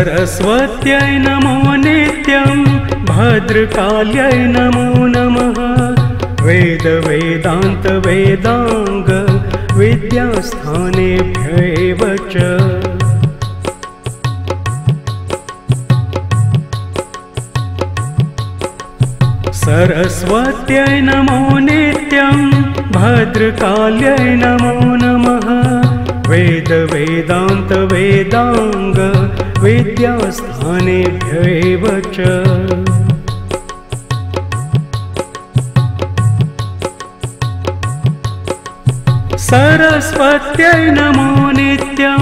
सरस्वत्यै नमो नित्यं भद्रकाल्यै नमो नमः। वेद वेदान्त वेदांग विद्यास्थानेभ्यैव च। सरस्वत्यै नमो नित्यं भद्रकाल्यै नमो नमः। वेद वेदान्त वेदांग विद्यास्थानेभ्यैव च। सरस्वत्यै नमो नित्यं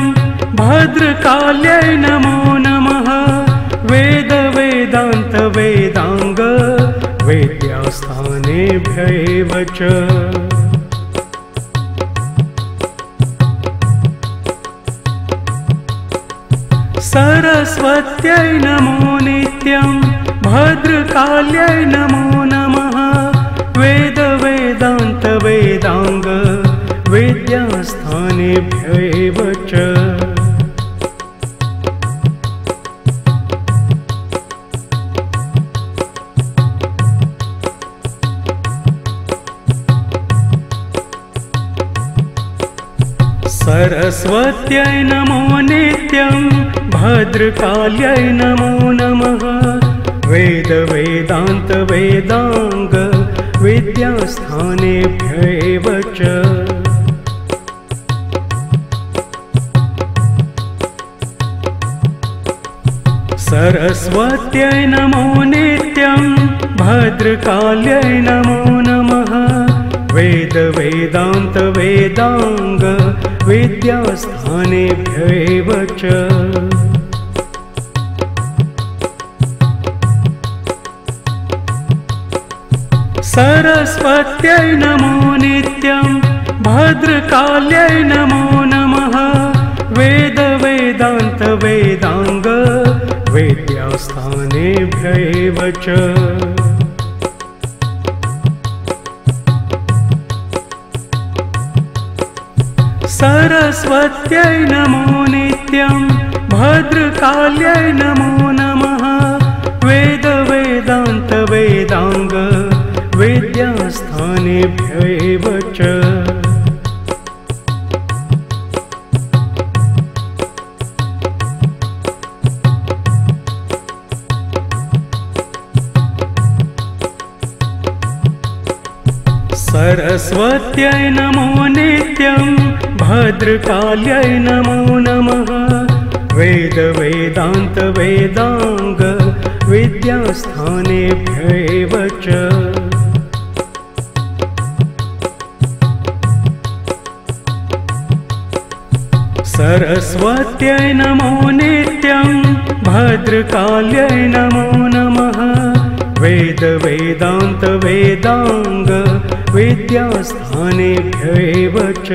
भद्रकाल्यै नमो नमः। वेद वेदान्त वेदांग विद्यास्थानेभ्यैव च। सरस्वत्यै नमो नित्यं भद्रकाल्यै नमो नमः। वेद वेदान्त वेदांग विद्यास्थानेभ्यैव च। सरस्वत्यै नमो नित्यं भद्रकाल्यै नमो नमः। वेद वेदान्त वेदांग विद्यास्थानेभ्यैव च। सरस्वत्यै नमो नित्यं भद्रकाल्यै नमो नमः। वेद वेदान्त वेदांग विद्यास्थानेभ्यैव च। सरस्वत्यै नमो नित्यं भद्रकाल्यै नमो नमः। वेद वेदान्त वेदांग विद्यास्थानेभ्यैव च। सरस्वत्यै नमो नित्यं भद्रकाल्यै नमो नमः। वेद वेदान्त वेदांग विद्यास्थानेभ्यैव च। सरस्वत्यै नमो नित्यं भद्रकाल्यै नमो नमः। वेद वेदान्त वेदांग विद्यास्थानेभ्यैव च। सरस्वत्यै नमो नित्यं भद्रकाल्यै नमो नमः। वेद वेदान्त वेदांग विद्यास्थानेभ्यैव च।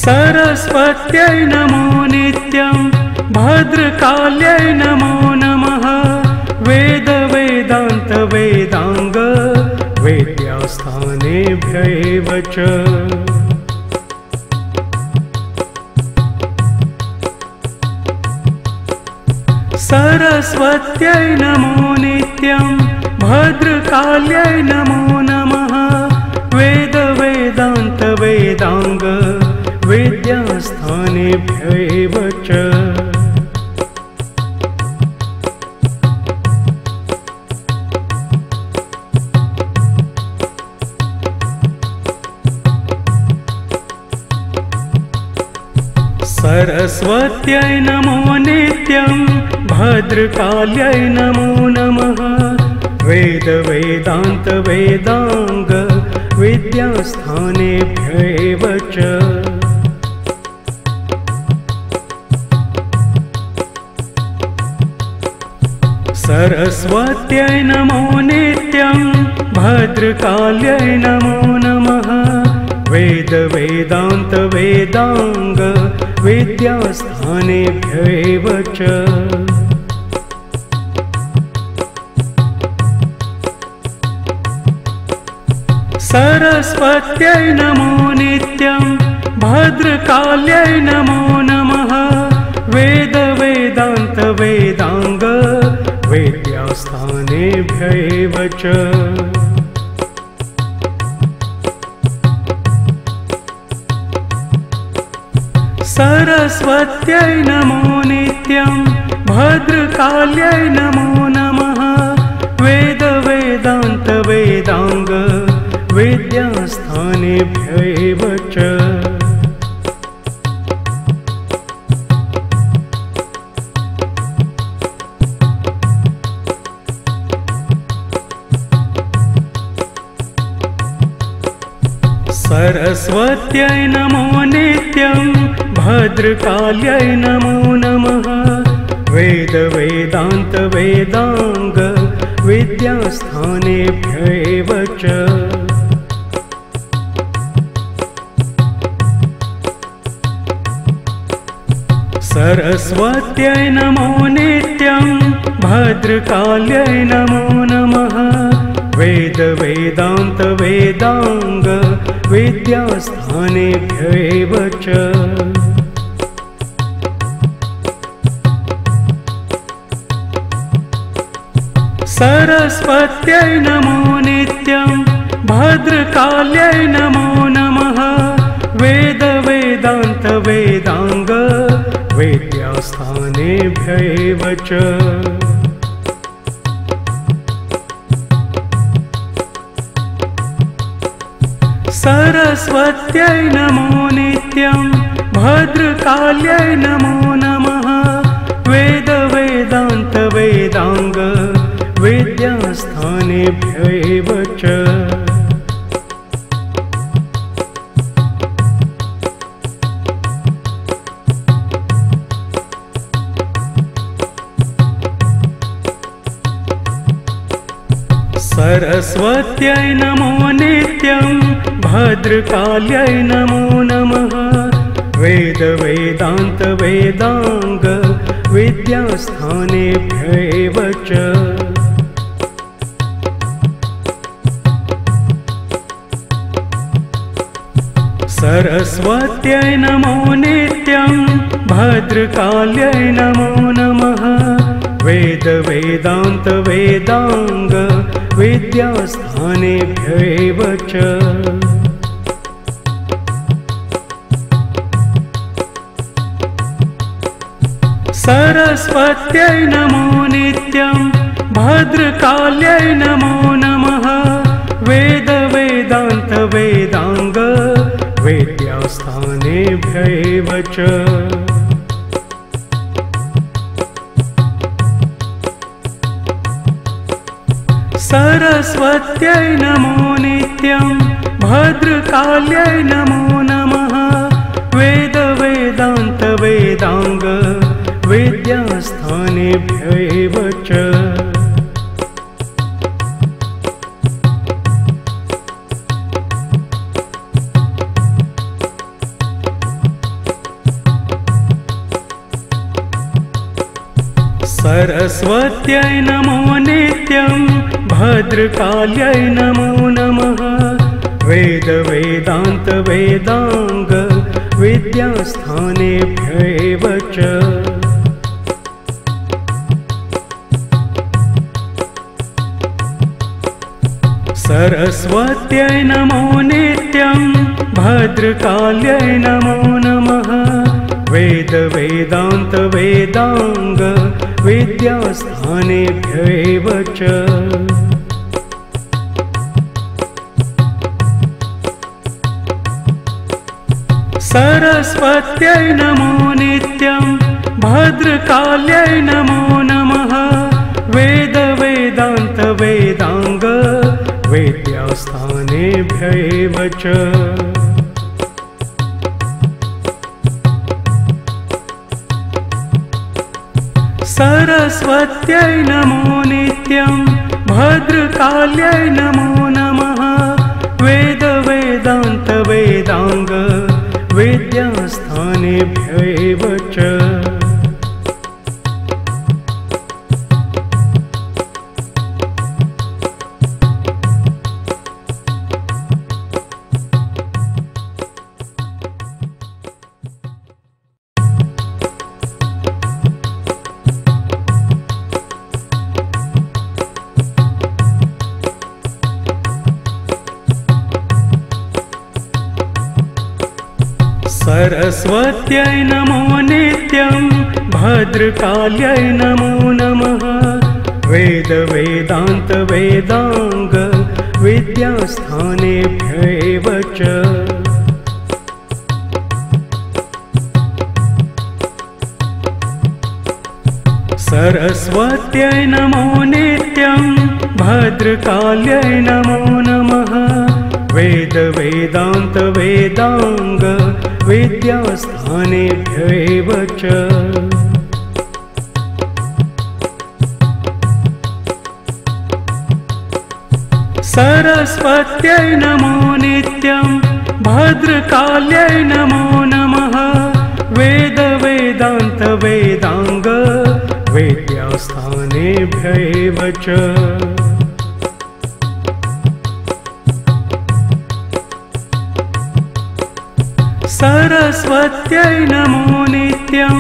सरस्वत्यै नमो नित्यं भद्रकाल्यै नमो नमः। वेद वेदान्त वेदांग विद्यास्थानेभ्यैव च। सरस्वत्यै नमो नित्यं भद्रकाल्यै नमो नमः। वेद वेदान्त वेदांग विद्यास्थानेभ्यैव च। सरस्वत्यै नमो नित्यं भद्रकाल्यै नमो नमः। वेद वेदान्त वेदांग विद्यास्थानेभ्यैव च। सरस्वत्यै नमो नित्यं भद्रकाल्यै नमो नमः। वेद वेदान्त वेदांग विद्यास्थानेभ्यैव च। सरस्वत्यै नमो नित्यं भद्रकाल्यै नमो नमः वेद वेदान्त वेदांग वेद्यास्थानेभ्यैव च सरस्वत्यै नमो नित्यं भद्रकाल्यै नमो नमः वेद वेदान्त वेदांग वेद्यास्थानेभ्यैव च सरस्वत्यै नमो नित्यं भद्रकाल्यै नमो नमः वेद वेदान्त वेदांग विद्यास्थानेभ्यैव च सरस्वत्यै नमो नित्यं भद्रकाल्यै नमो नमः वेद वेदान्त वेदांग विद्यास्थानेभ्यैव च सरस्वत्यै नमो नित्यं भद्रकाल्यै नमो नमः वेद वेदान्त वेदांग वेद्यास्थानेभ्यैव च सरस्वत्यै नमो नित्यं भद्रकाल्यै नमो नमः वेद वेदान्त वेदांग विद्यास्थानेभ्यैव च सरस्वत्यै नमो नित्यं भद्रकाल्यै नमो नमः वेद वेदान्त वेदांग विद्यास्थानेभ्यैव च सरस्वत्यै नमो नित्यं भद्रकाल्यै नमो नमः वेद वेदान्त वेदांग विद्यास्थानेभ्यैव च सरस्वत्यै नमो नित्यं भद्रकाल्यै नमो नमः वेद वेदान्त वेदांग विद्यास्थानेभ्यैव च सरस्वत्यै नमो नित्यं भद्रकाल्यै नमो नमः वेद वेदान्त वेदांग विद्यास्थानेभ्यैव च सरस्वत्यै नमो नित्यं भद्रकाल्यै नमो नमः वेद वेदान्त वेदांग विद्यास्थानेभ्यैव च सरस्वत्यै नमो नित्यं भद्रकाल्यै नमो नमः वेद वेदान्त वेदांग विद्यास्थानेभ्यैव च सरस्वत्यै नमो नित्यं भद्रकाल्यै नमो नमः वेद वेदान्त वेदांग विद्यास्थानेभ्यैव च सरस्वत्यै नमो नित्यं भद्रकाल्यै नमो नमः वेद वेदान्त वेदांग विद्यास्थानेभ्यैव च सरस्वत्यै नमो नित्यं भद्रकाल्यै नमो नमः वेद वेदान्त वेदांग विद्यास्थानेभ्यैव च सरस्वत्यै नमो नित्यं भद्रकाल्यै नमो नमः वेद वेदान्त वेदांग विद्यास्थानेभ्यैव च सरस्वत्यै नमो नित्यं भद्रकाल्यै नमो नमः वेद वेदान्त वेदांग विद्यास्थानेभ्यैव च सरस्वत्यै नमो नित्यं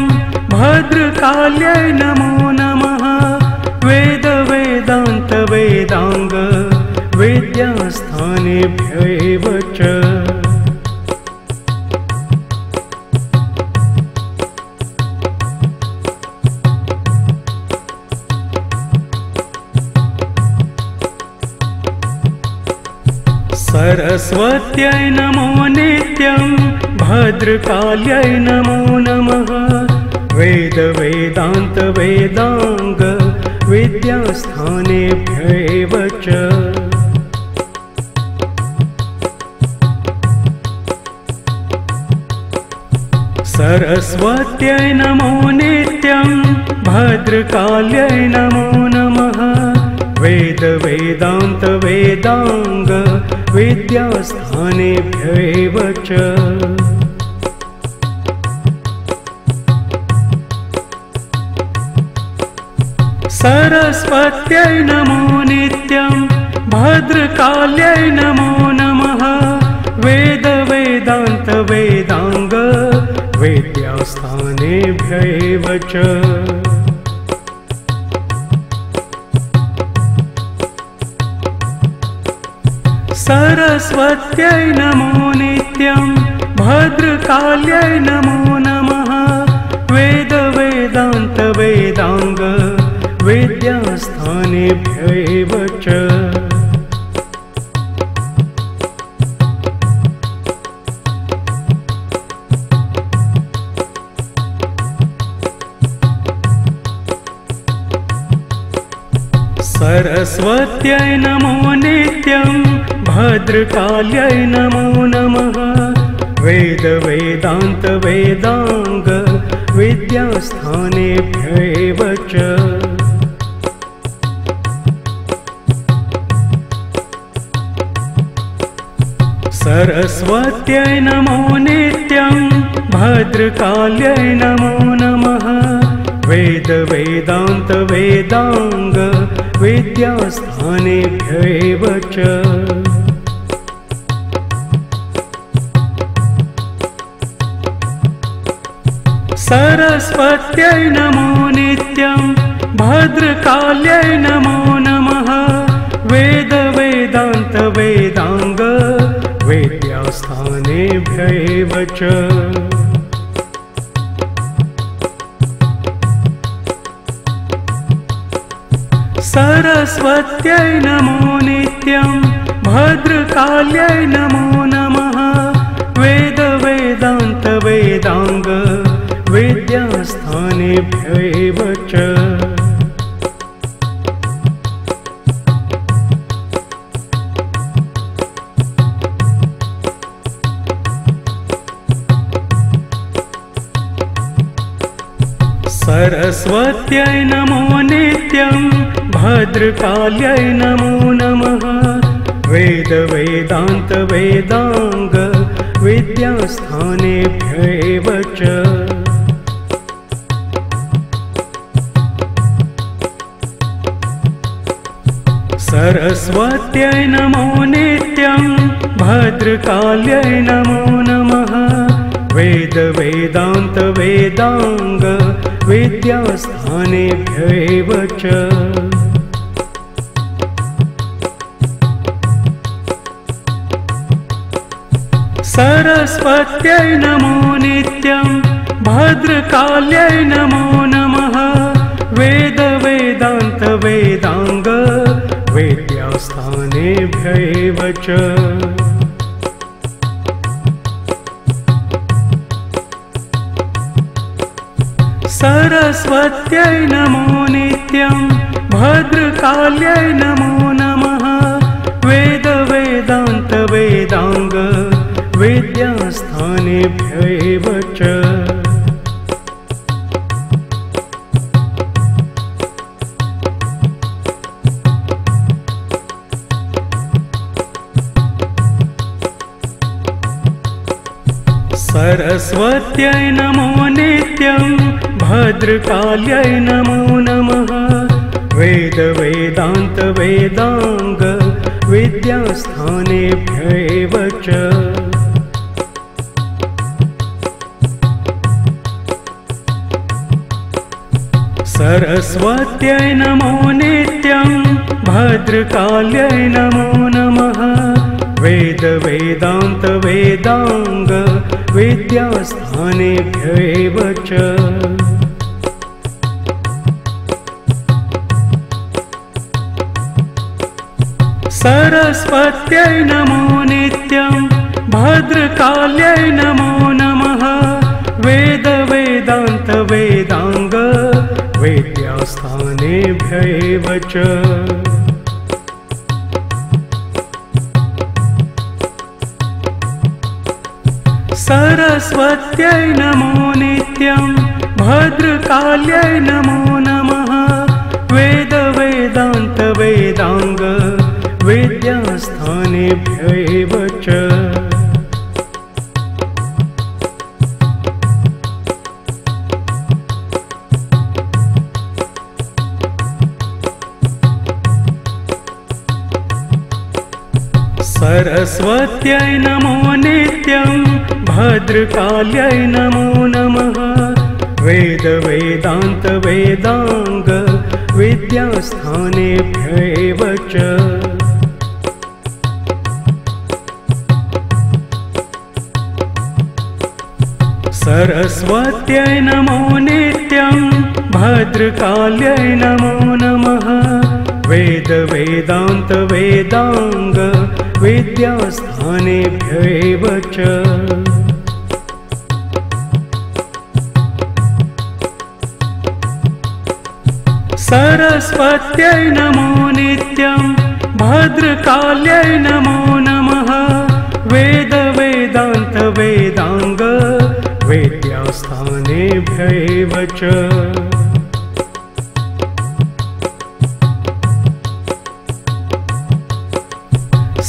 भद्रकाल्यै नमो नमः वेद वेदान्त वेदांग विद्यास्थानेभ्यैव च सरस्वत्यै नमो नित्यं भद्रकाल्यै नमो नमः वेद वेदान्त वेदांग विद्यास्थानेभ्यैव च सरस्वत्यै नमो नित्यं भद्रकाल्यै नमो नमः वेद वेदान्त वेदांग विद्यास्थानेभ्यैव च सरस्वत्यै नमो नित्यं भद्रकाल्यै नमो नमः वेद वेदान्त वेदांग विद्यास्थानेभ्यैव च सरस्वत्यै नमो नित्यं भद्रकाल्यै नमो नमः वेद वेदान्त वेदांग विद्यास्थानेभ्यैव च सरस्वत्यै नमो नित्यं भद्रकाल्यै नमो नमः वेद वेदान्त वेदांग विद्यास्थानेभ्यैव च सरस्वत्यै नमो नित्यं भद्रकाल्यै नमो नमः वेद वेदान्त वेदांग विद्यास्थानेभ्यैव च सरस्वत्यै नमो नित्यं भद्रकाल्यै नमो नमः वेद वेदान्त वेदांग विद्यास्थानेभ्यैव च सरस्वत्यै नमो नित्यं भद्रकाल्यै नमो नमः वेद वेदान्त वेदांग विद्यास्थानेभ्यैव च सरस्वत्यै नमो नित्यं भद्रकाल्यै नमो नमः वेद वेदान्त वेदांग विद्यास्थानेभ्यैव च सरस्वत्यै नमो नित्यं भद्रकाल्यै नमो नमः वेद वेदान्त वेदांग विद्यास्थानेभ्यैव च सरस्वत्यै नमो नित्यं भद्रकाल्यै नमो नमः वेद वेदान्त वेदांग विद्यास्थानेभ्यैव च सरस्वत्यै नमो नित्यं भद्रकाल्यै नमो नमः वेद वेदान्त वेदांग विद्यास्थानेभ्यैव च सरस्वत्यै नमो नित्यं भद्रकाल्यै नमो नमः वेद वेदान्त वेदांग विद्यास्थानेभ्यैव च सरस्वत्यै नमो नित्यं भद्रकाल्यै नमो नमः वेद वेदान्त वेदांग विद्यास्थानेभ्यैव च सरस्वत्यै नमो नित्यं भद्रकाल्यै नमो नमः वेद वेदान्त वेदांग विद्यास्थानेभ्यैव च सरस्वत्यै नमो नित्यं भद्रकाल्यै नमो नमः वेद वेदान्त वेदांग विद्यास्थानेभ्यैव च सरस्वत्यै नमो नित्यं भद्रकाल्यै नमो नमः वेद वेदान्त वेदांग विद्यास्थानेभ्यैव च सरस्वत्यै नमो नित्यं भद्रकाल्यै नमो नमः वेद वेदान्त वेदांग विद्यास्थानेभ्यैव च सरस्वत्यै नमो नित्यं भद्रकाल्यै नमो नमः वेद वेदान्त वेदांग विद्यास्थानेभ्यैव च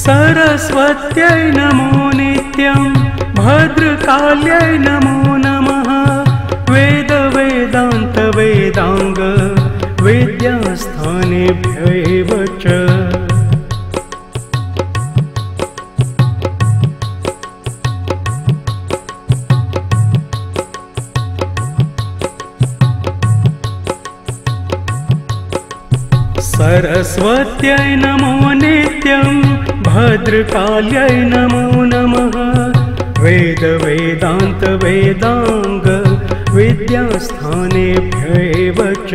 सरस्वत्यै नमो नित्यं भद्रकाल्यै नमो नमः वेद वेदान्त वेदांग विद्यास्थानेभ्यैव च सरस्वत्यै नमो नित्यं भद्रकाल्यै नमो नमः वेद वेदान्त वेदांग विद्यास्थानेभ्यैव च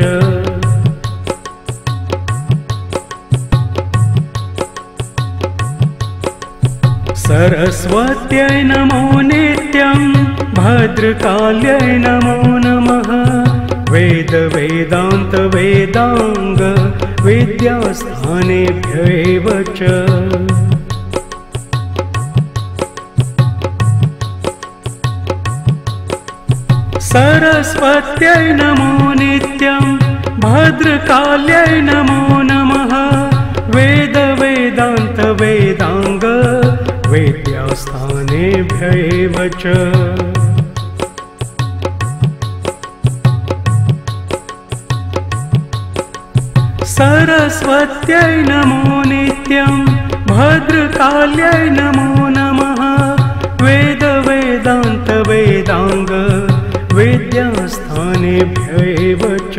सरस्वत्यै नमो नित्यं भद्रकाल्यै नमो नमः वेद वेदान्त वेदांग विद्यास्थानेभ्यैव च सरस्वत्यै नमो नित्यं भद्रकाल्यै नमो नमः वेद वेदान्त वेदांग विद्यास्थानेभ्यैव च सरस्वत्यै नमो नित्यं भद्रकाल्यै नमो नमः वेद वेदान्त वेदांग विद्यास्थानेभ्यैव च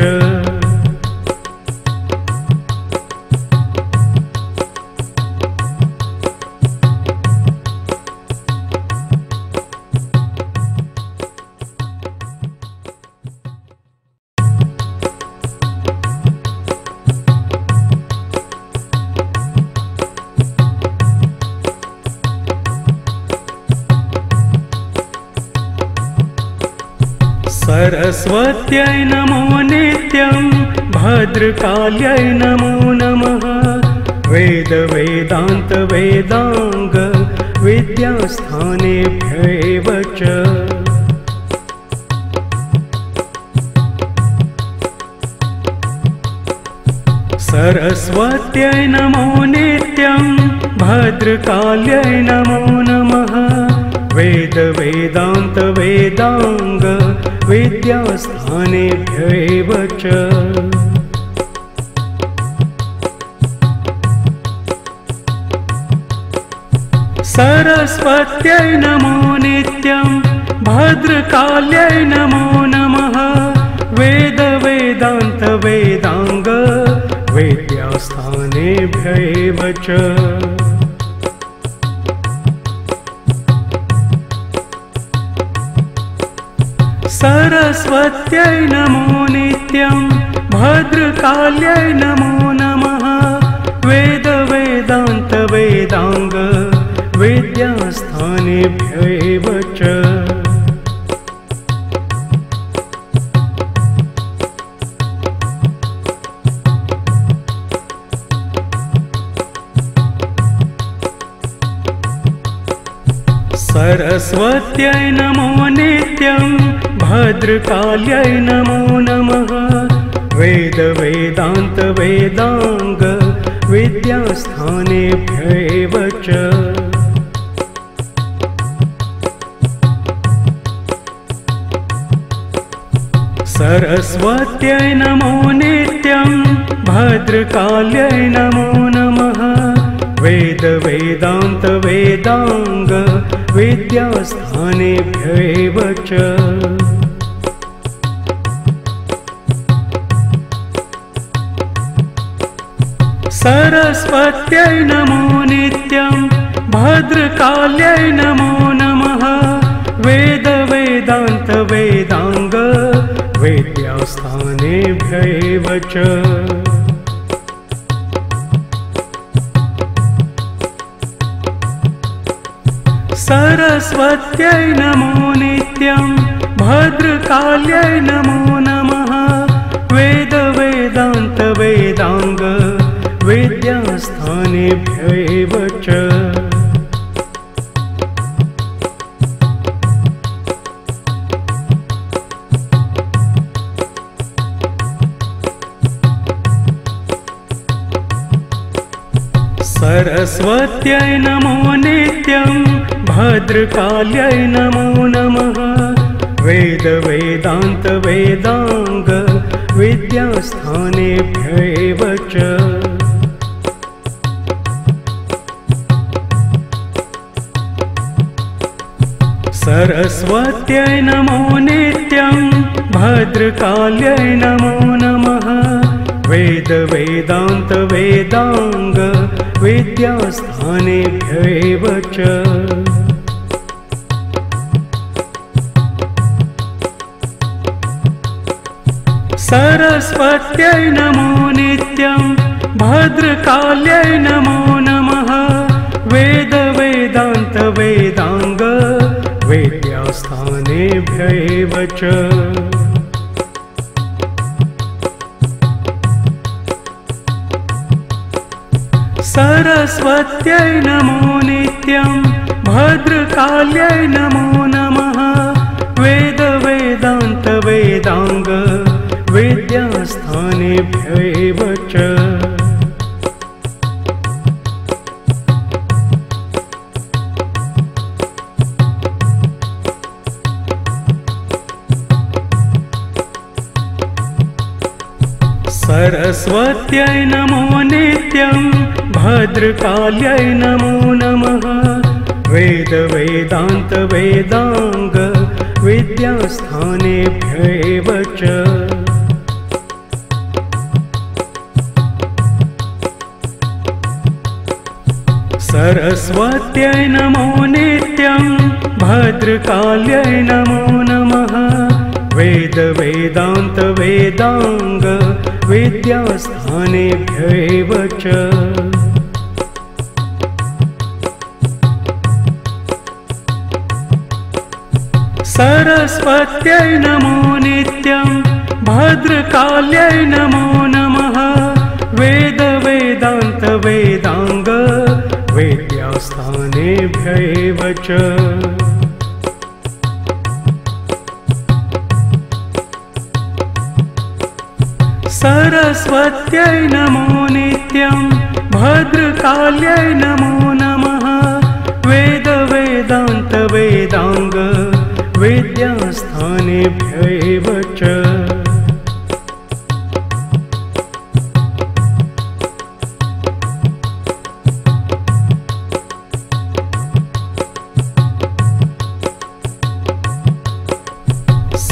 सरस्वत्यै नमो नित्यं भद्रकाल्यै नमो नमः वेद वेदान्त वेदांग विद्यास्थानेभ्यैव च सरस्वत्यै नमो नित्यं भद्रकाल्यै नमो नमः वेद वेदान्त वेदांग विद्यास्थानेभ्यैव च सरस्वत्यै नमो नित्यं भद्रकाल्यै नमो नमः वेद वेदान्त वेदांग विद्यास्थानेभ्यैव च सरस्वत्यै नमो नित्यं भद्रकाल्यै नमो नमः वेद वेदान्त वेदांग विद्यास्थानेभ्यैव च सरस्वत्यै नमो नित्यं भद्रकाल्यै नमो नमः वेद वेदान्त वेदांग विद्यास्थानेभ्यैव च सरस्वत्यै नमो नित्यं भद्रकाल्यै नमो नमः वेद वेदान्त वेदांग विद्यास्थानेभ्यैव च सरस्वत्यै नमो नित्यं भद्रकाल्यै नमो नमः वेद वेदान्त वेदांग विद्यास्थानेभ्यैव च सरस्वत्यै नमो नित्यं भद्रकाल्यै नमो नमः वेद वेदान्त वेदांग विद्यास्थानेभ्यैव च सरस्वत्यै नमो नित्यं भद्रकाल्यै नमो नमः वेद वेदान्त वेदांग विद्यास्थानेभ्यैव च सरस्वत्यै नमो नित्यं भद्रकाल्यै नमो नमः वेद वेदान्त वेदांग विद्यास्थानेभ्यैव च सरस्वत्यै नमो नित्यं भद्रकाल्यै नमो नमः वेद वेदान्त वेदांग विद्यास्थानेभ्यैव च सरस्वत्यै नमो नित्यं भद्रकाल्यै नमो नमः वेद वेदान्त वेदांग विद्यास्थानेभ्यैव च सरस्वत्यै नमो नित्यं भद्रकाल्यै नमो नमः वेद वेदान्त वेदांग विद्यास्थानेभ्यैव च सरस्वत्यै नमो नित्यं भद्रकाल्यै नमो नमः वेद वेदान्त वेदांग विद्यास्थानेभ्यैव च सरस्वत्यै नमो नित्यं भद्रकाल्यै नमो नमः वेद वेदान्त वेदांग विद्यास्थानेभ्यैव च सरस्वत्यै नमो नित्यं भद्रकाल्यै नमो नमः वेद वेदान्त वेदांग विद्यास्थानेभ्यैव च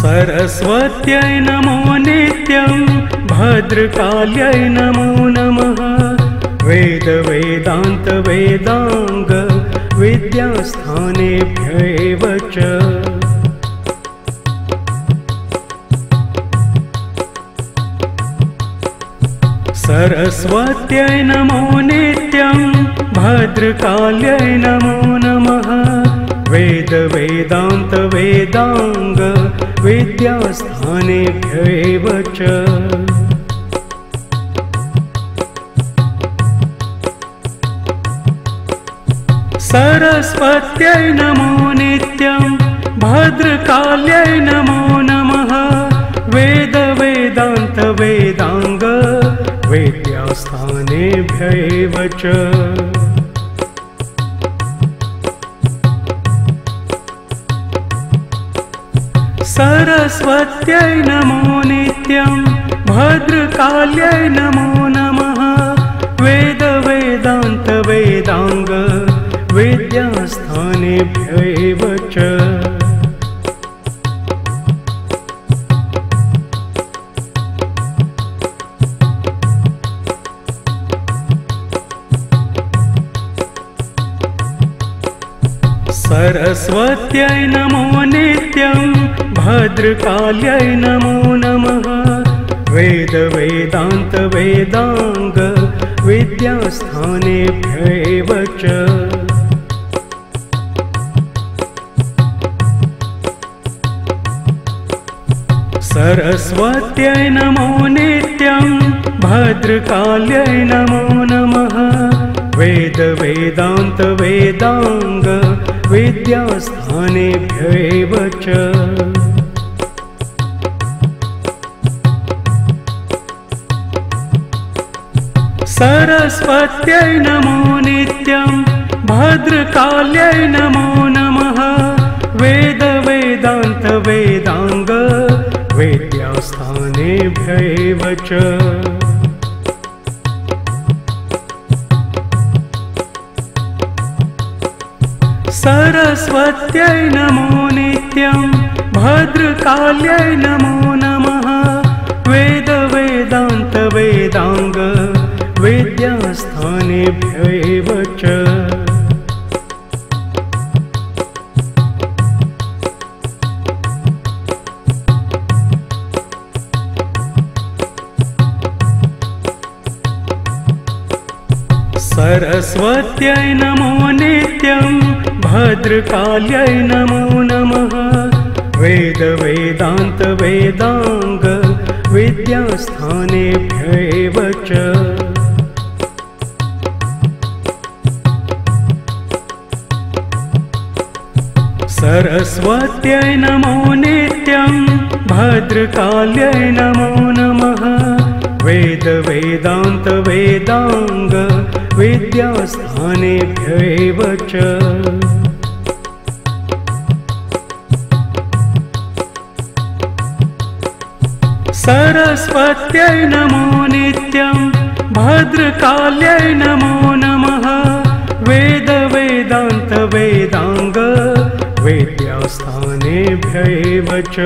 सरस्वत्यै नमो नित्यं भद्रकाल्यै नमो नमः वेद वेदान्त वेदांग विद्यास्थानेभ्यैव च सरस्वत्यै नमो नित्यं भद्रकाल्यै नमो नमः वेद वेदान्त वेदांग विद्यास्थानेभ्यैव च सरस्वत्यै नमो नित्यं भद्रकाल्यै नमो नमः वेद वेदान्त वेदांग विद्यास्थानेभ्यैव च सरस्वत्यै नमो नित्यं भद्रकाल्यै नमो नमः वेद वेदान्त वेदांग विद्यास्थानेभ्यैव च सरस्वत्यै नमो नित्यं भद्रकाल्यै नमो नमः वेद वेदान्त वेदांग विद्यास्थानेभ्यैव च सरस्वत्यै नमो नित्यं भद्रकाल्यै नमो नमः वेद वेदान्त वेदांग विद्यास्थानेभ्यैव च सरस्वत्यै नमो नित्यं भद्रकाल्यै नमो नमः वेद वेदान्त वेदांग विद्यास्थानेभ्यैव च सरस्वत्यै नमो नित्यं भद्रकाल्यै नमो नमः वेद वेदान्त वेदांग विद्यास्थानेभ्यैव च सरस्वत्यै नमो नित्यं भद्रकाल्यै नमो नमः वेद वेदान्त वेदांग विद्यास्थानेभ्यैव च सरस्वत्यै नमो नित्यं भद्रकाल्यै नमो नमः वेद वेदान्त वेदांग विद्यास्थानेभ्यैव च सरस्वत्यै नमो नित्यं भद्रकाल्यै नमो नमः वेद वेदान्त वेदांग विद्यास्थानेभ्यैव च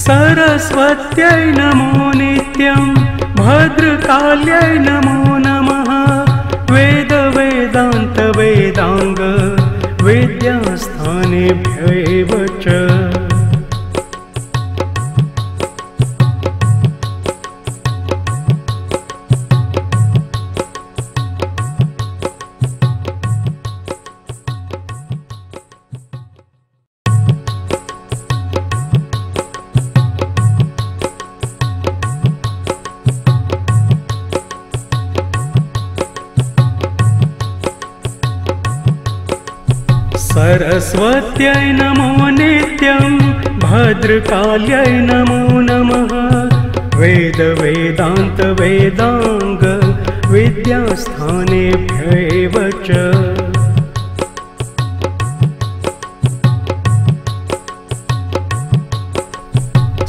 सरस्वत्यै नमो नित्यं भद्रकाल्यै नमो नमः वेद वेदान्त वेदांग विद्यास्थानेभ्यैव च सरस्वत्यै नमो नित्यं भद्रकाल्यै नमो नमः वेद वेदान्त वेदांग विद्यास्थानेभ्यैव च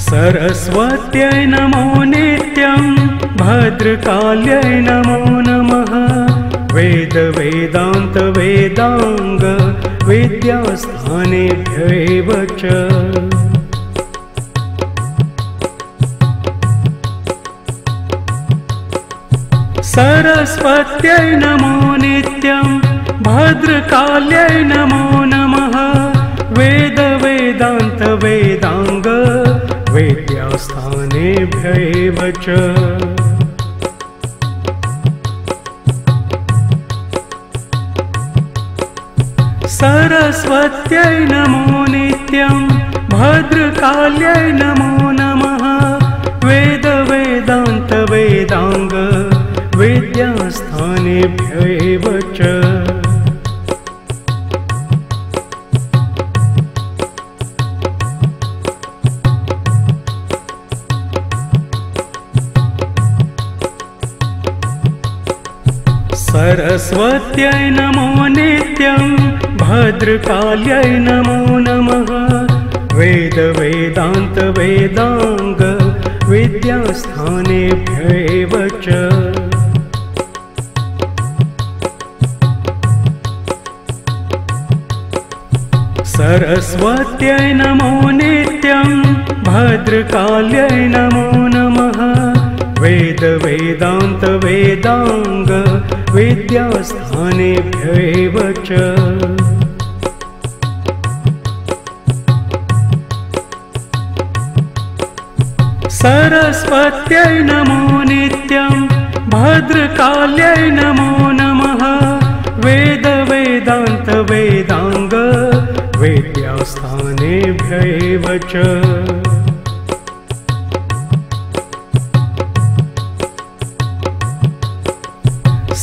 सरस्वत्यै नमो नित्यं भद्रकाल्यै नमो नमः वेद वेदान्त वेदांग विद्यास्थानेभ्यैव च सरस्वत्यै नमो नित्यं भद्रकाल्यै नमो नमः वेद वेदान्त वेदांग विद्यास्थानेभ्यैव च सरस्वत्यै नमो नित्यं भद्रकाल्यै नमो नमः वेद वेदान्त वेदांग विद्यास्थानेभ्यैव च सरस्वत्यै नमो नित्यं भद्रकाल्यै नमो नमः वेद वेदान्त वेदांग विद्यास्थानेभ्यैव च सरस्वत्यै नमो नित्यं भद्रकाल्यै नमो नमः वेद वेदान्त वेदांग विद्यास्थानेभ्यैव च सरस्वत्यै नमो नित्यं भद्रकाल्यै नमो नमः वेद वेदान्त वेदांग विद्यास्थानेभ्यैव च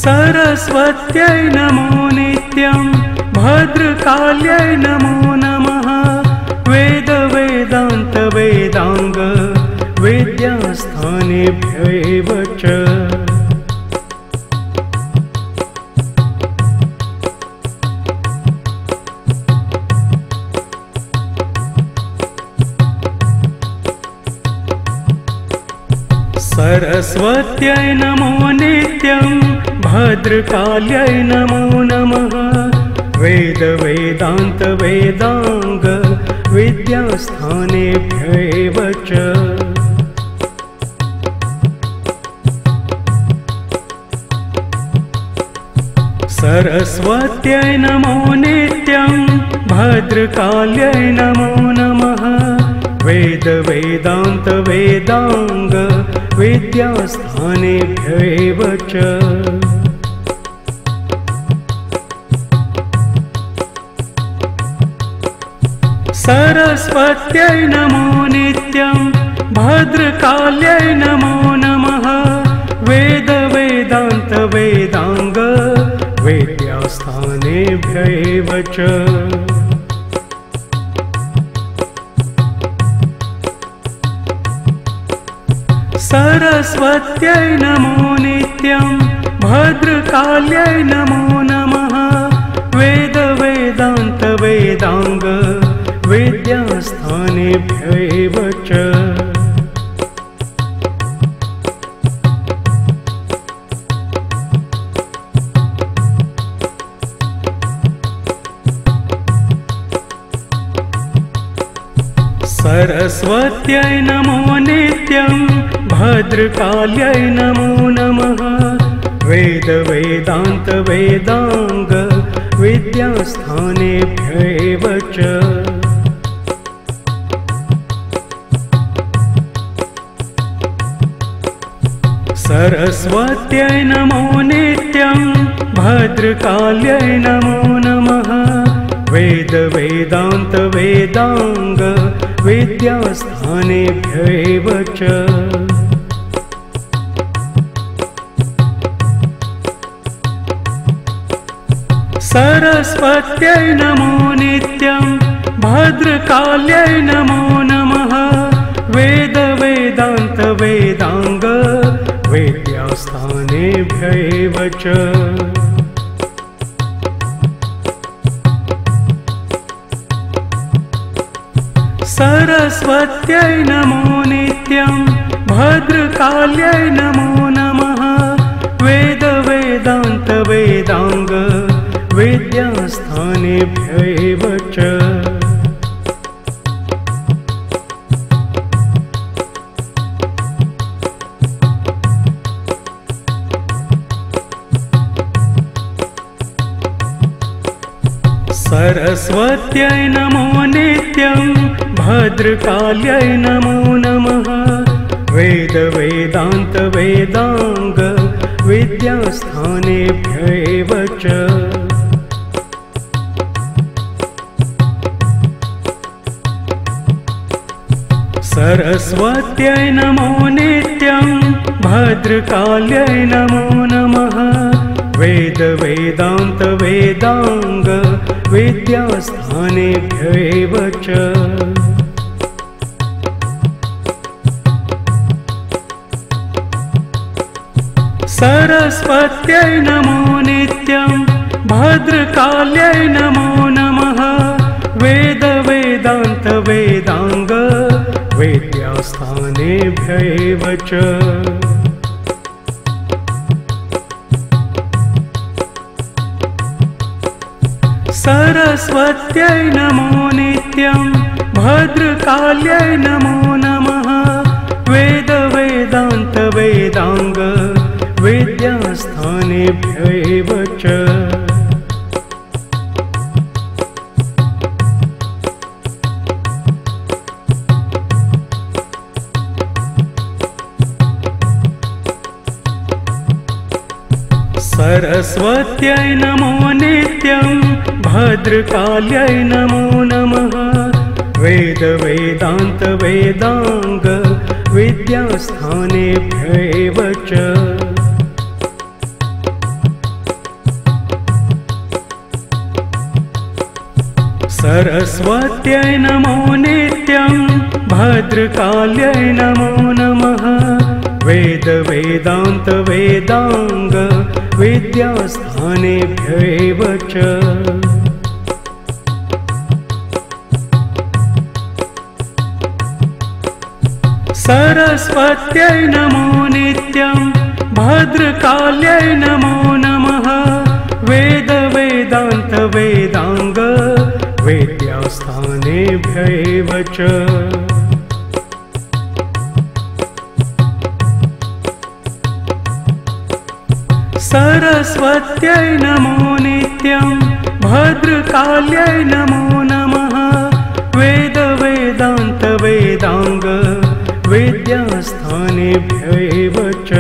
सरस्वत्यै नमो नित्यं भद्रकाल्यै नमो नमः वेद वेदान्त वेदांग विद्यास्थानेभ्यैव च सरस्वत्यै नमो नित्यं भद्रकाल्यै नमो नमः वेद वेदान्त वेदांग विद्यास्थानेभ्यैव च सरस्वत्यै नमो नित्यं भद्रकाल्यै नमो नमः वेद वेदान्त वेदांग विद्यास्थानेभ्यैव च सरस्वत्यै नमो नित्यं भद्रकाल्यै नमो नमः वेद वेदान्त वेदांग विद्यास्थानेभ्यैव च सरस्वत्यै नमो नित्यं भद्रकाल्यै नमो नमः वेद वेदान्त वेदांग विद्यास्थानेभ्यैव च सरस्वत्यै नमो नित्यं भद्रकाल्यै नमो नमः वेद वेदान्त वेदांग विद्यास्थानेभ्यैव च सरस्वत्यै नमो नित्यं भद्रकाल्यै नमो नमः वेद वेदान्त वेदांग विद्यास्थानेभ्यैव च सरस्वत्यै नमो नित्यं भद्रकाल्यै नमो नमः वेद वेदान्त वेदांग विद्यास्थानेभ्यैव च सरस्वत्यै नमो नित्यं भद्रकाल्यै नमो नमः वेद वेदान्त वेदांग विद्यास्थानेभ्यैव च सरस्वत्यै नमो नित्यं भद्रकाल्यै नमो नमः वेद वेदान्त वेदांग विद्यास्थानेभ्यैव च सरस्वत्यै नमो नित्यं भद्रकाल्यै नमो नमः वेद वेदान्त वेदांग विद्यास्थानेभ्यैव च सरस्वत्यै नमो नित्यं भद्रकाल्यै नमो नमः वेद वेदान्त वेदांग विद्यास्थानेभ्यैव च सरस्वत्यै नमो नित्यं भद्रकाल्यै नमो नमः वेद वेदान्त वेदांग विद्यास्थानेभ्यैव च सरस्वत्यै नमो नित्यं भद्रकाल्यै नमो नमः वेद वेदान्त वेदांग विद्यास्थानेभ्यैव च सरस्वत्यै नमो नित्यं भद्रकाल्यै नमो नमः वेद वेदान्त वेदांग विद्यास्थानेभ्यैव च सरस्वत्यै नमो नित्यं भद्रकाल्यै नमो नमः वेद वेदान्त वेदांग विद्यास्थानेभ्यैव च सरस्वत्यै नमो नित्यं भद्रकाल्यै नमो नमः वेद वेदान्त वेदांग विद्यास्थानेभ्यैव च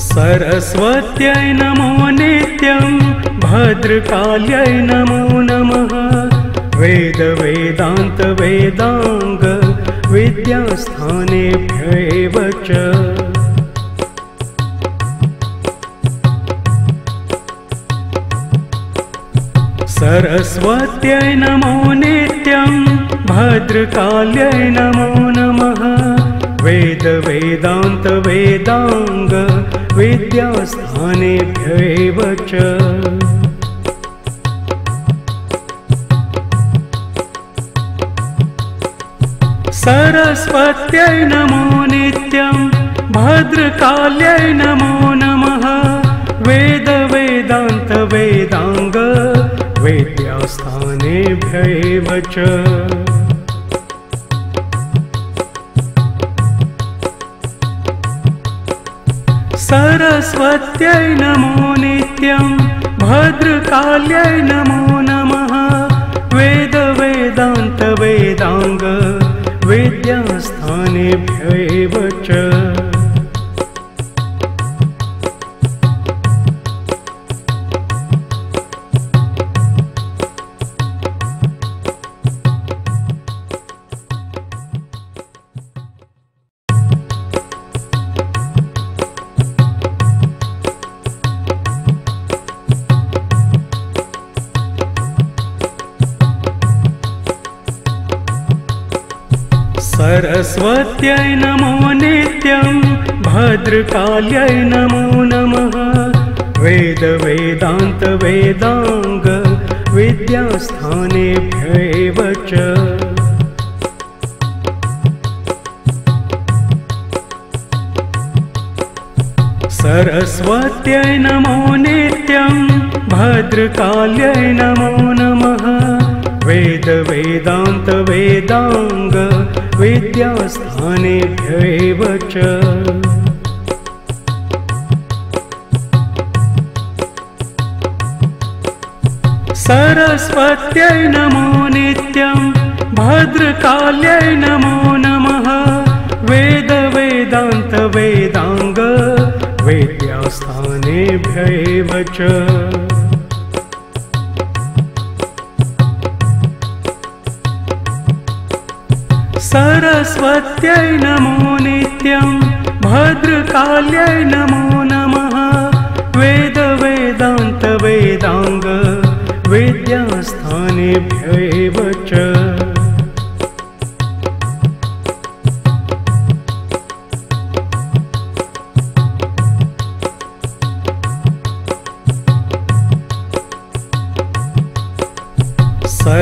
सरस्वत्यै नमो नित्यं भद्रकाल्यै नमो नमः वेद वेदान्त वेदांग विद्यास्थानेभ्यैव च सरस्वत्यै नमो नित्यं भद्रकाल्यै नमो नमः वेद वेदान्त वेदांग विद्यास्थानेभ्यैव च सरस्वत्यै नमो नित्यं भद्रकाल्यै नमो नमः वेद वेदान्त वेदांग विद्यास्थानेभ्यैव च सरस्वत्यै नमो नित्यं भद्रकाल्यै नमो नमः वेद वेदान्त वेदांग विद्यास्थानेभ्यैव च सरस्वत्यै नमो नित्यं भद्रकाल्यै नमो नमः वेद वेदान्त वेदांग विद्यास्थानेभ्यैव च सरस्वत्यै नमो नित्यं भद्रकाल्यै नमो नमः वेद वेदान्त वेदांग विद्यास्थानेभ्यैव च सरस्वत्यै नमो नित्यं भद्रकाल्यै नमो नमः वेद वेदान्त वेदांग विद्यास्थानेभ्यैव च सरस्वत्यै नमो नित्यं भद्रकाल्यै नमो नमः वेद वेदान्त वेदांग विद्यास्थानेभ्यैव च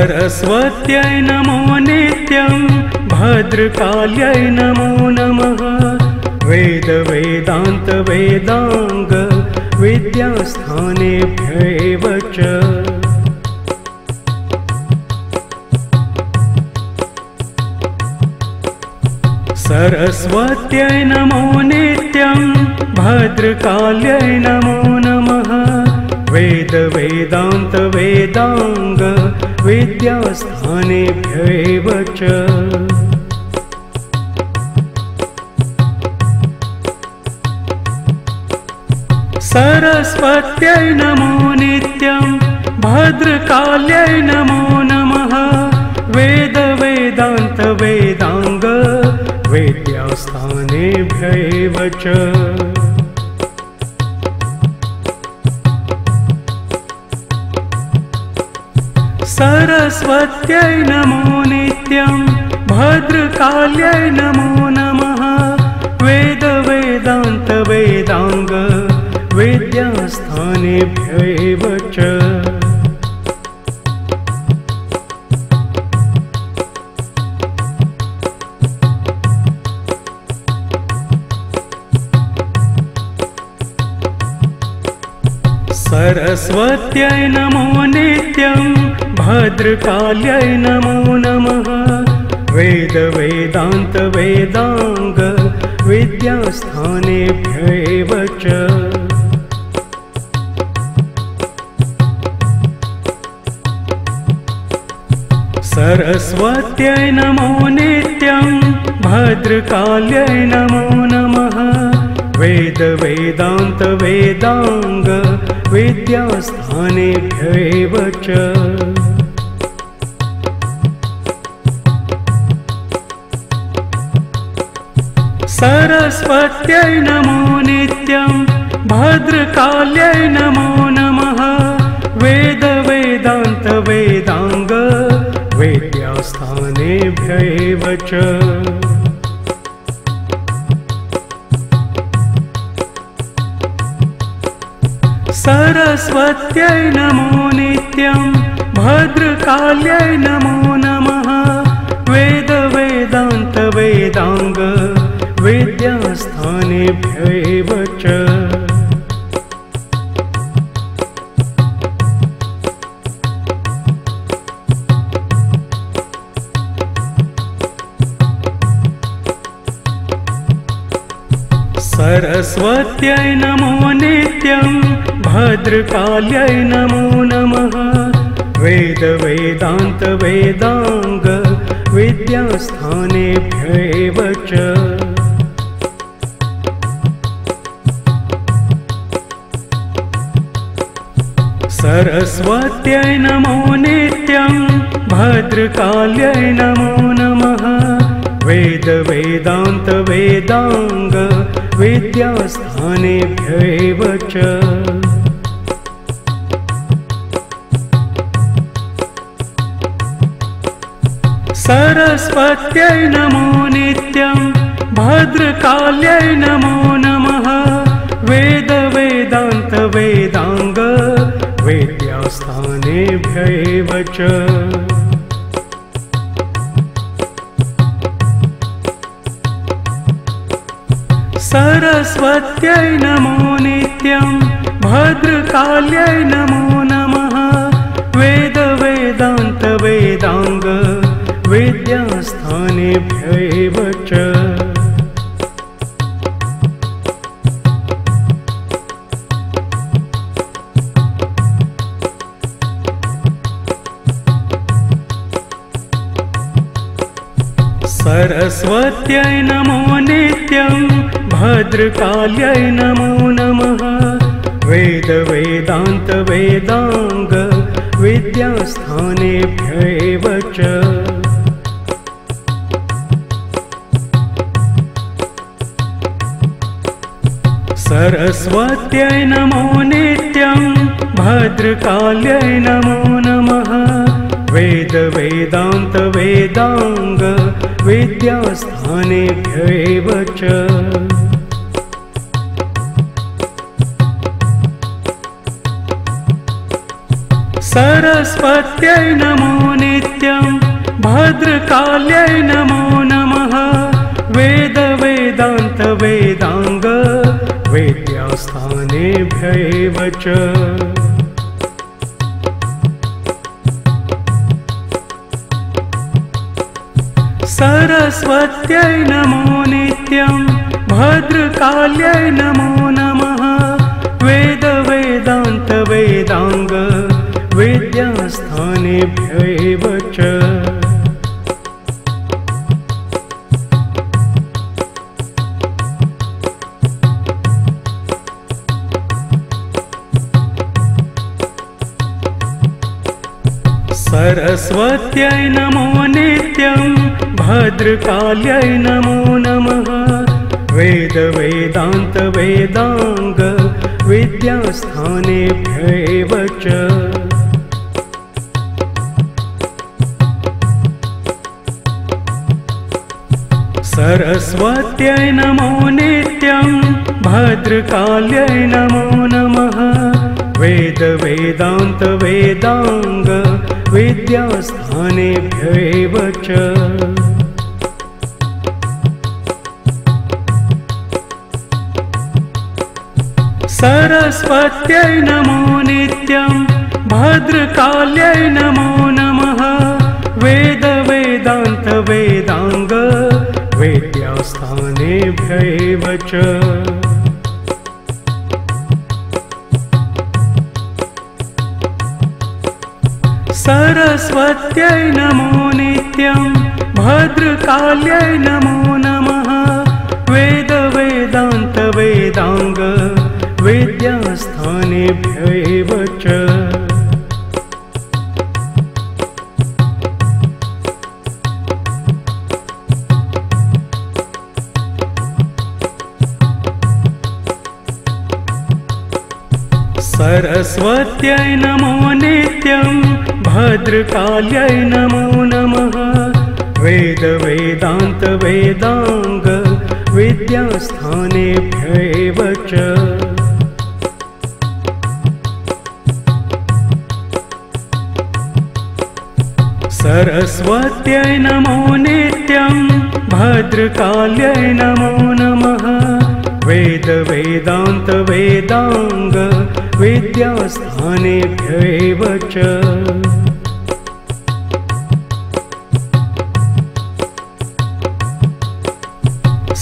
सरस्वत्यै नमो नित्यं भद्रकाल्यै नमो नमः वेद वेदान्त वेदांग विद्यास्थानेभ्यैव च सरस्वत्यै नमो नित्यं भद्रकाल्यै नमो नमः वेद वेदान्त वेदांग विद्यास्थानेभ्यैव च सरस्वत्यै नमो नित्यं भद्रकाल्यै नमो नमः वेद वेदान्त वेदांग विद्यास्थानेभ्यैव च सरस्वत्यै नमो नित्यं भद्रकाल्यै नमो नमः वेद वेदान्त वेदांग विद्यास्थानेभ्यैव च सरस्वत्यै नमो नित्यं भद्रकाल्यै नमो नमः वेद वेदान्त वेदांग विद्यास्थानेभ्यैव च सरस्वत्यै नमो नित्यं भद्रकाल्यै नमो नमः वेद वेदान्त वेदांग विद्यास्थानेभ्यैव च सरस्वत्यै नमो नित्यं भद्रकाल्यै नमो नमः वेद वेदान्त वेदांग विद्यास्थानेभ्यैव च सरस्वत्यै नमो नित्यं भद्रकाल्यै नमो नमः वेद वेदान्त वेदांग विद्यास्थानेभ्यैव च सरस्वत्यै नमो नित्यं भद्रकाल्यै नमो नमः वेद वेदान्त वेदांग विद्यास्थानेभ्यैव च सरस्वत्यै नमो नित्यं भद्रकाल्यै नमो नमः वेद वेदान्त वेदांग विद्यास्थानेभ्यैव च सरस्वत्यै नमो नित्यं भद्रकाल्यै नमो नमः वेद वेदान्त वेदांग विद्यास्थानेभ्यैव च सरस्वत्यै नमो नित्यं भद्रकाल्यै नमो नमः वेद वेदान्त वेदांग विद्यास्थानेभ्यैव च सरस्वत्यै नमो नित्यं भद्रकाल्यै नमो नमः वेद वेदान्त वेदांग विद्यास्थानेभ्यैव च सरस्वत्यै नमो नित्यं भद्रकाल्यै नमो नमः वेद वेदान्त वेदांग विद्यास्थानेभ्यैव च सरस्वत्यै नमो नित्यं भद्रकाल्यै नमो नमः वेद वेदान्त वेदांग विद्यास्थानेभ्यैव च सरस्वत्यै नमो नित्यं भद्रकाल्यै नमो नमः वेद वेदान्त वेदांग विद्यास्थानेभ्यैव च सरस्वत्यै नमो नित्यं भद्रकाल्यै नमो नमः वेद वेदान्त वेदांग विद्यास्थानेभ्यैव च सरस्वत्यै नमो नित्यं भद्रकाल्यै नमो नमः वेद वेदान्त वेदांग विद्यास्थानेभ्यैव च सरस्वत्यै नमो नित्यं भद्रकाल्यै नमो नमः वेद वेदान्त वेदांग विद्यास्थानेभ्यैव च सरस्वत्यै नमो नित्यं भद्रकाल्यै नमो नमः वेद वेदान्त वेदांग विद्यास्थानेभ्यैव च सरस्वत्यै नमो नित्यं भद्रकाल्यै नमो नमः वेद वेदान्त वेदांग विद्यास्थानेभ्यैव च सरस्वत्यै नमो नित्यं भद्रकाल्यै नमो नमः वेद वेदान्त वेदांग विद्यास्थानेभ्यैव च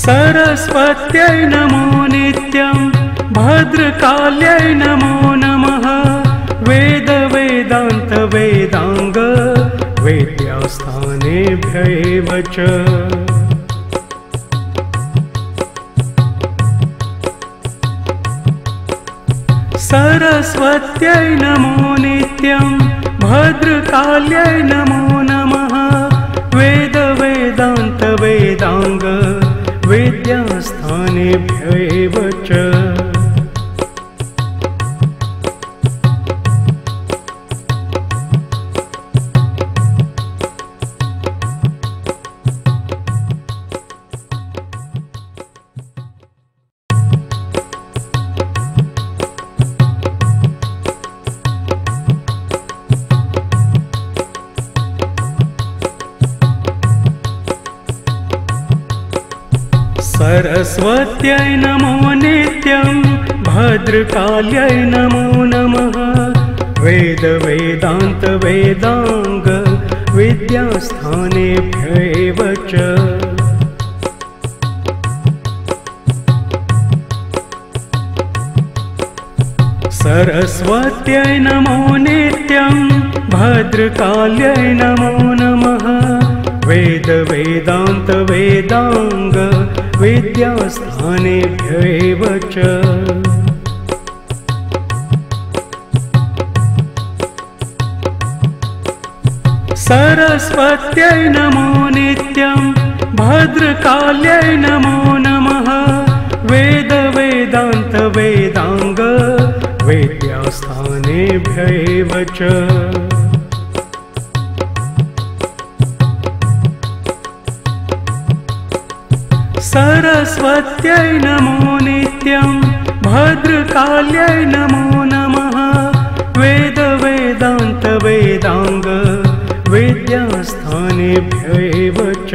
सरस्वत्यै नमो नित्यं भद्रकाल्यै नमो नमः वेद वेदान्त वेदांग विद्यास्थानेभ्यैव च सरस्वत्यै नमो नित्यं भद्रकाल्यै नमो नमः वेद वेदान्त वेदांग विद्यास्थानेभ्यैव च सरस्वत्यै नमो नित्यं भद्रकाल्यै नमो नमः वेद वेदान्त वेदांग विद्यास्थानेभ्यैव च सरस्वत्यै नमो नित्यं भद्रकाल्यै नमो नमः वेद वेदान्त वेदांग विद्यास्थानेभ्यैव च सरस्वत्यै नमो नित्यं भद्रकाल्यै नमो नमः वेद वेदान्त वेदांग विद्यास्थानेभ्यैव च सरस्वत्यै नमो नित्यं भद्रकाल्यै नमो नमः वेद वेदान्त वेदांग विद्यास्थानेभ्यैव च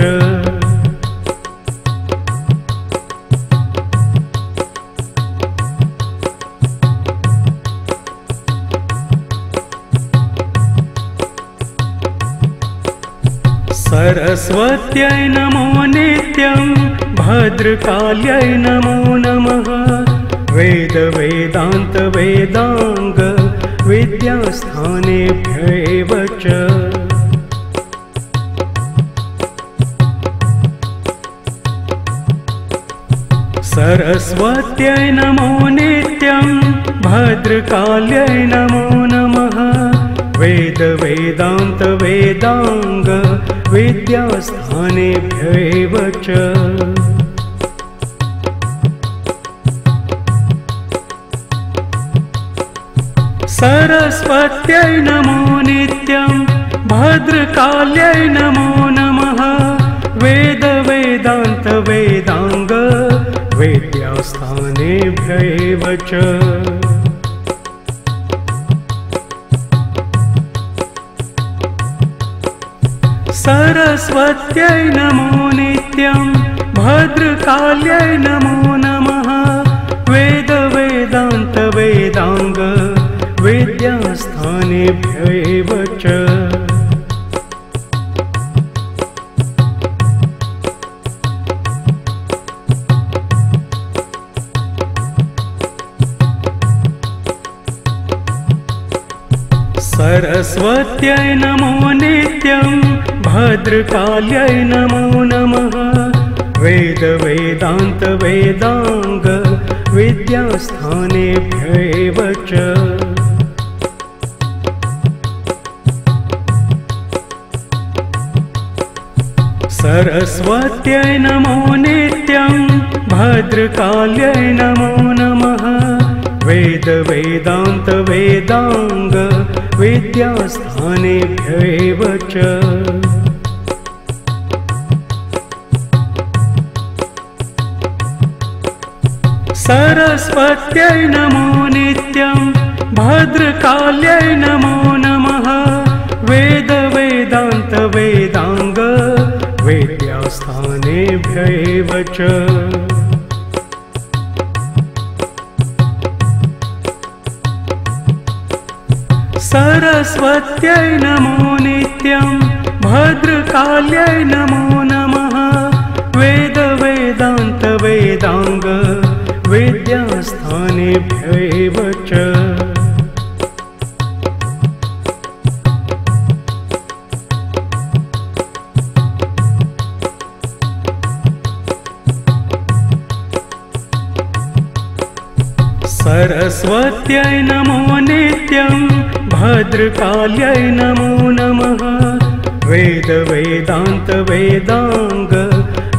सरस्वत्यै नमो नित्यं भद्रकाल्यै नमो नमः वेद वेदान्त वेदांग विद्यास्थानेभ्यैव च सरस्वत्यै नमो नित्यं भद्रकाल्यै नमो नमः वेद वेदान्त वेदांग विद्यास्थानेभ्यैव च सरस्वत्यै नमो नित्यं भद्रकाल्यै नमो नमः वेद वेदान्त वेदांग विद्यास्थानेभ्यैव च सरस्वत्यै नमो नित्यं भद्रकाल्यै नमो नमः वेद वेदान्त वेदांग विद्यास्थानेभ्यैव च सरस्वत्यै नमो नित्यं भद्रकाल्यै नमो नमः वेद वेदान्त वेदांग विद्यास्थानेभ्यैव च सरस्वत्यै नमो नित्यं भद्रकाल्यै नमो नमः वेद वेदान्त वेदांग विद्यास्थानेभ्यैव च सरस्वत्यै नमो नित्यं भद्रकाल्यै नमो नमः वेद वेदान्त वेदांग विद्यास्थानेभ्यैव च सरस्वत्यै नमो नित्यं भद्रकाल्यै नमो नमः वेद वेदान्त वेदांग विद्यास्थानेभ्यैव च सरस्वत्यै नमो नित्यं भद्रकाल्यै नमो नमः वेद वेदान्त वेदांग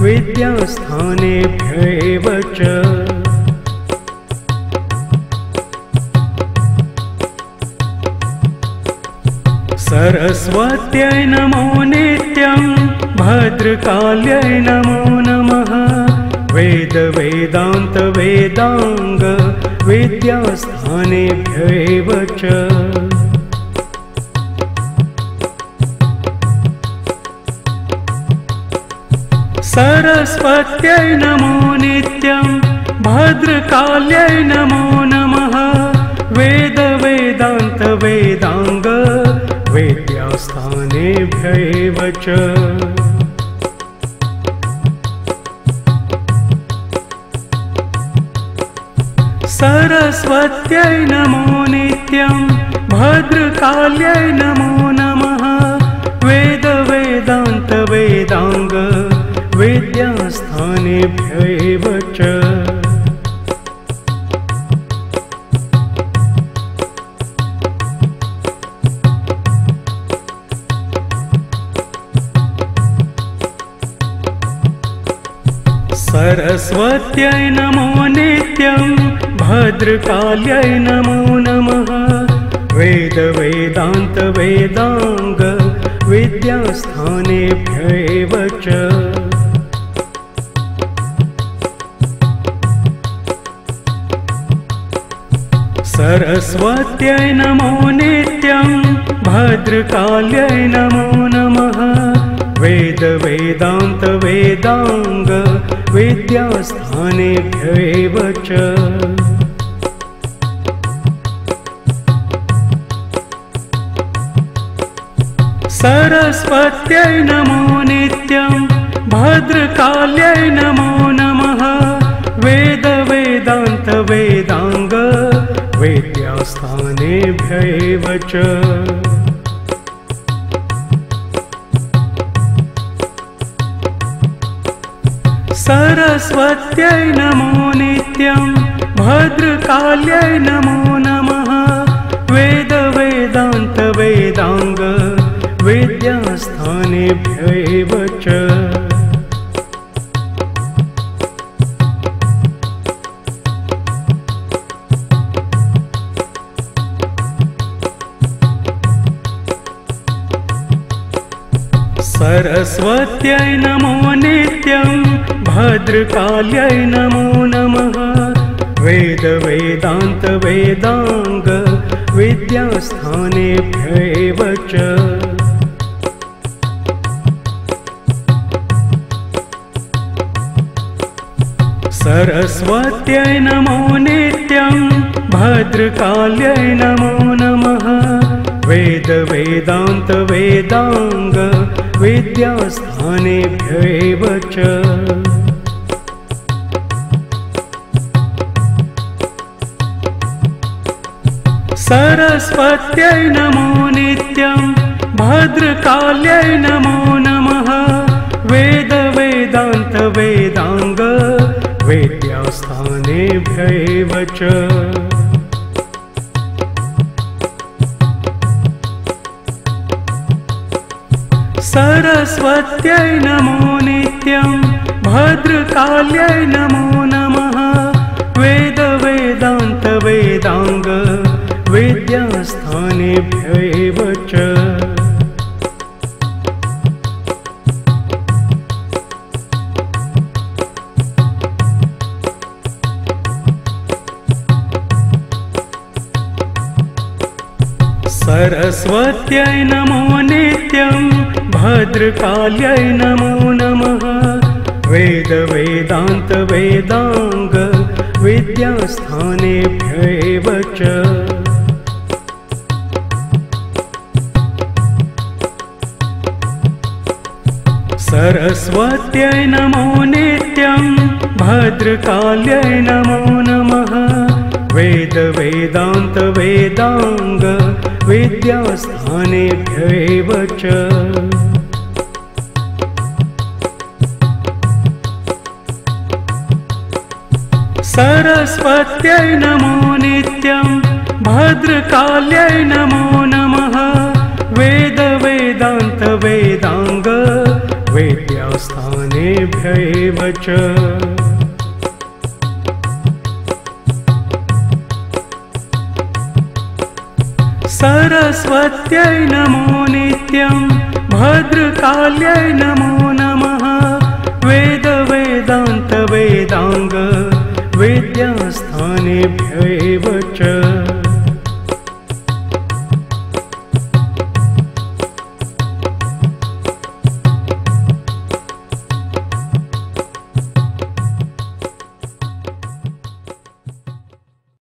विद्यास्थानेभ्यैव च सरस्वत्यै नमो नित्यं भद्रकाल्यै नमो नमः वेद वेदान्त वेदांग विद्यास्थानेभ्यैव च सरस्वत्यै नमो नित्यं भद्रकाल्यै नमो नमः वेद वेदान्त वेदांग वेद्यास्थानेभ्यैव च सरस्वत्यै नमो नित्यं भद्रकाल्यै नमो नमः वेद वेदान्त वेदांग वेद्यास्थानेभ्यैव च सरस्वत्यै नमो नित्यं भद्रकाल्यै नमो नमः वेद वेदान्त वेदांग विद्यास्थानेभ्यैव च सरस्वत्यै नमो नित्यं भद्रकाल्यै नमो नमः वेद वेदान्त वेदांग विद्यास्थानेभ्यैव च सरस्वत्यै नमो नित्यं भद्रकाल्यै नमो नमः वेद वेदान्त वेदांग विद्यास्थानेभ्यैव च सरस्वत्यै नमो नित्यं भद्रकाल्यै नमो नमः वेद वेदान्त वेदांग विद्यास्थानेभ्यैव च सरस्वत्यै नमो नित्यं भद्रकाल्यै नमो नमः वेद वेदान्त वेदांग विद्यास्थानेभ्यैव च सरस्वत्यै नमो नित्यं भद्रकाल्यै नमो नमः वेद वेदान्त वेदांग विद्यास्थानेभ्यैव च सरस्वत्यै नमो नित्यं भद्रकाल्यै नमो नमः वेद वेदान्त वेदांग विद्यास्थानेभ्यैव च सरस्वत्यै नमो नित्यं भद्रकाल्यै नमो नमः वेद वेदान्त वेदांग विद्यास्थानेभ्यैव च सरस्वत्यै नमो नित्यं भद्रकाल्यै नमो नमः वेद वेदान्त वेदांग विद्यास्थानेभ्यैव च सरस्वत्यै नमो नित्यं भद्रकाल्यै नमो नमः वेद वेदान्त वेदांग विद्यास्थानेभ्यैव च सरस्वत्यै नमो नित्यं भद्रकाल्यै नमो नमः वेद वेदान्त वेदांग विद्यास्थानेभ्यैव च सरस्वत्यै नमो नित्यं भद्रकाल्यै नमो नमः वेद वेदान्त वेदांग विद्यास्थानेभ्यैव च